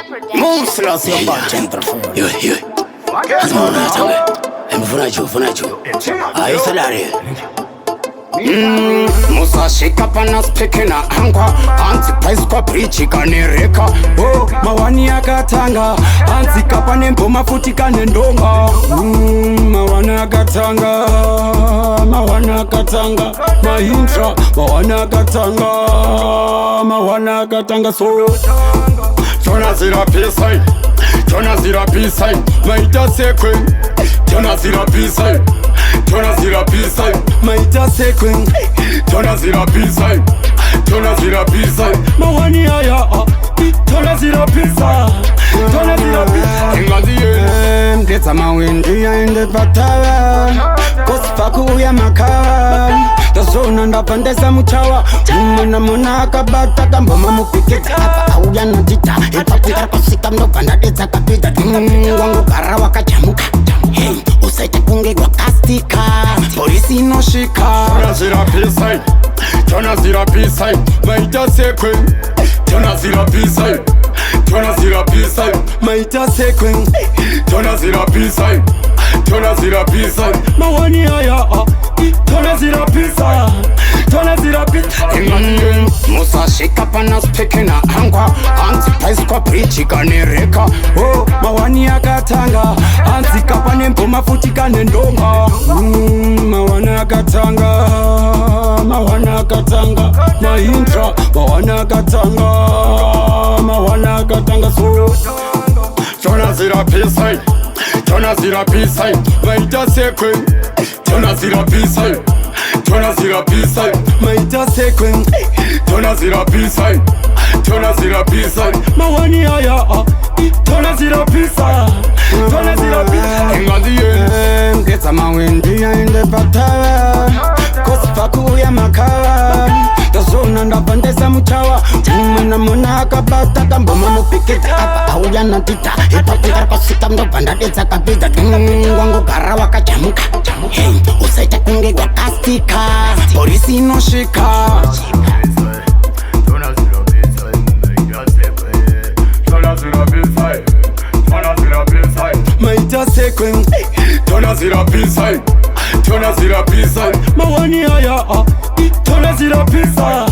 Move slow, your butt. Yo. Funacho. Ayo salari. Musa shika pana spekena hangwa anti pais kwa prichi kanereka. Oh, mawani akatanga anti kapane mboma futi kanendonga. Mawana akatanga mahintra mawana akatanga so Tonaz Rapisa maita sekwe Tonaz Rapisa maita sekwe Tonaz Rapisa mawani aya Tonaz Rapisa Ndetsa mawindi yaende patala Kosifaku ya makala Tazona ndapandesa mutawa Muna akabata kamboma mupikita Hapa auya natita Ipapuka kusika mnokanda detsa kapita Wangu kara wakachamuka Usaita kunge kwa kastika Polisi no shika Tonaz Rapisa maita sekwe Tonaz Rapisa maita sekwe Tonaz Rapisa mawani aya Tonaz Rapisa Musa shika pana spekena hangwa anti pais kwa prichi kanereka. Oh, mawani akatanga anti kapane mboma futi kanendonga. Mawana akatanga mahintra mawana akatanga so Tonaz Rapisa maita sekwe Tonaz Rapisa maita sekwe Tonaz Rapisa mawani aya Tonaz Rapisa Ndetsa mawindi yaende patala Kosifaku ya makala Tazona ndapandesa mutawa Muna akabata kamboma mupikita Hapa auya natita Ipapuka kusika mnokanda detsa kapita Wangu kara wakachamuka Usaita kunge kwa kastika Polisi no shika maita sekwe Tonaz Rapisa mawani aya Tonaz Rapisa